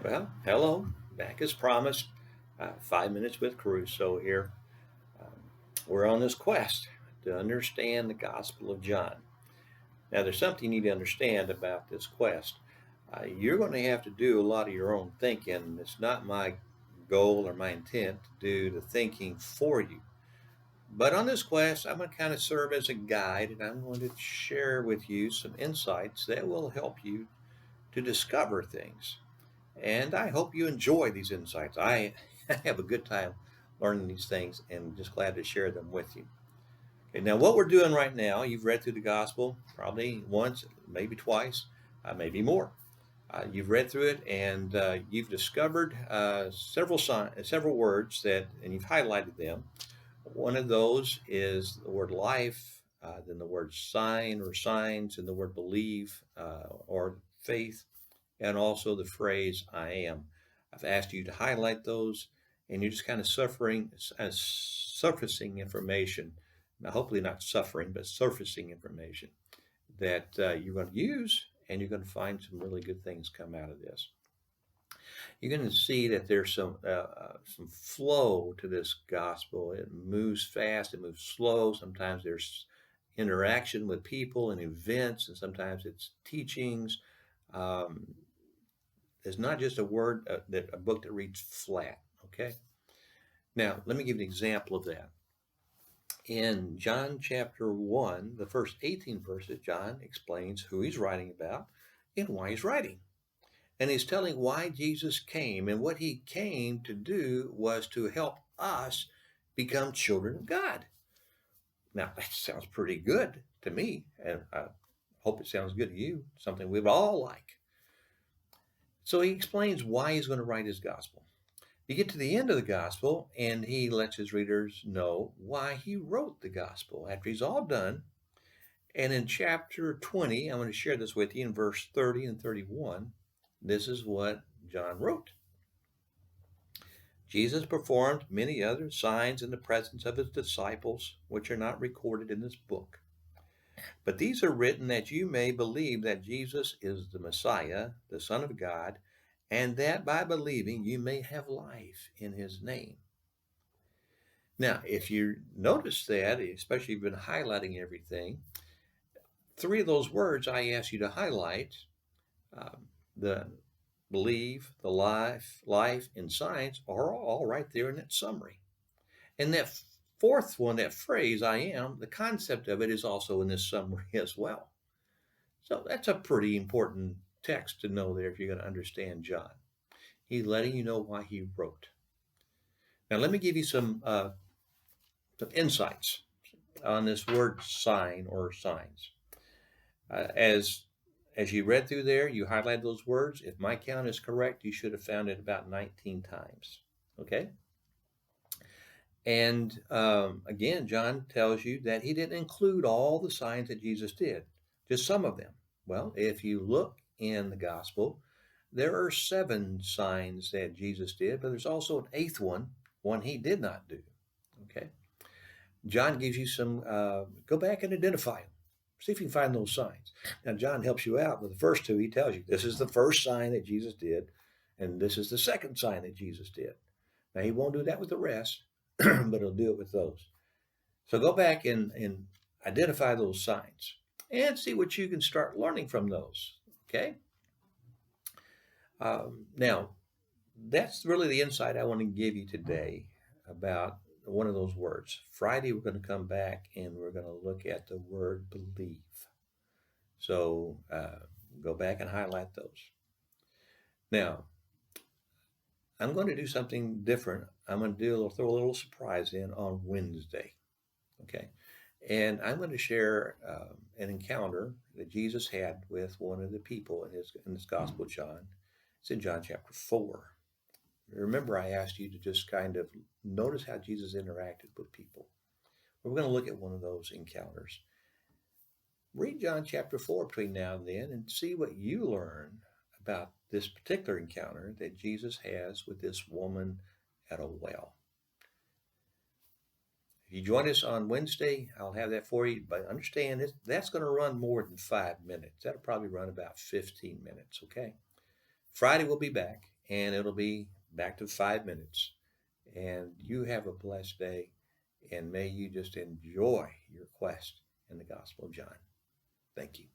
Well, hello, back as promised. 5 minutes with KeRusso here. Um, we're on this quest to understand the Gospel of John. Now, there's something you need to understand about this quest. You're going to have to do a lot of your own thinking. It's not my goal or my intent to do the thinking for you. But on this quest, I'm going to kind of serve as a guide, and I'm going to share with you some insights that will help you to discover things. And I hope you enjoy these insights. I have a good time learning these things and just glad to share them with you. Okay, now, what we're doing right now, you've read through the gospel probably once, maybe twice, maybe more. You've read through it and you've discovered several words and you've highlighted them. One of those is the word life, then the word sign or signs, and the word believe or faith, and also the phrase I am. I've asked you to highlight those, and you're just kind of surfacing information. Now, hopefully, not suffering, but surfacing information that you're going to use, and you're going to find some really good things come out of this. You're going to see that there's some flow to this gospel. It moves fast, it moves slow. Sometimes there's interaction with people and events, and sometimes it's teachings. Um, it's not just a book that reads flat. Okay. Now, let me give you an example of that. In John chapter 1, the first 18 verses, John explains who he's writing about and why he's writing. And he's telling why Jesus came, and what he came to do was to help us become children of God. Now, that sounds pretty good to me, and I hope it sounds good to you, something we'd all like. So he explains why he's going to write his gospel. You get to the end of the gospel, and he lets his readers know why he wrote the gospel after he's all done. And in chapter 20, I'm going to share this with you in verse 30 and 31. This is what John wrote. Jesus performed many other signs in the presence of his disciples, which are not recorded in this book. But these are written that you may believe that Jesus is the Messiah, the Son of God, and that by believing you may have life in his name. Now, if you notice that, especially if you've been highlighting everything, three of those words I asked you to highlight, the believe, the life, and signs are all right there in that summary. And that fourth one, that phrase, I am, the concept of it is also in this summary as well. So that's a pretty important text to know there if you're going to understand John. He's letting you know why he wrote. Now, let me give you some insights on this word sign or signs. As you read through there, you highlighted those words. If my count is correct, you should have found it about 19 times. Okay? And again, John tells you that he didn't include all the signs that Jesus did, just some of them. Well, if you look in the gospel, there are 7 signs that Jesus did, but there's also an 8th one he did not do. Okay? John gives you some, go back and identify them. See if you can find those signs. Now, John helps you out with the first 2. He tells you this is the first sign that Jesus did, and this is the second sign that Jesus did. Now, he won't do that with the rest, but he'll do it with those. So go back and identify those signs and see what you can start learning from those. Okay? Now, that's really the insight I want to give you today about one of those words. Friday, we're going to come back and we're going to look at the word believe. So go back and highlight those. Now, I'm going to do something different. I'm going to throw a little surprise in on Wednesday. Okay. And I'm going to share an encounter that Jesus had with one of the people in this Gospel of John. It's in John chapter 4. Remember, I asked you to just kind of notice how Jesus interacted with people. We're going to look at one of those encounters. Read John chapter 4 between now and then and see what you learn about this particular encounter that Jesus has with this woman at a well. If you join us on Wednesday, I'll have that for you. But understand that's going to run more than 5 minutes. That'll probably run about 15 minutes, okay? Friday we'll be back, and it'll be back to 5 minutes. And you have a blessed day, and may you just enjoy your quest in the Gospel of John. Thank you.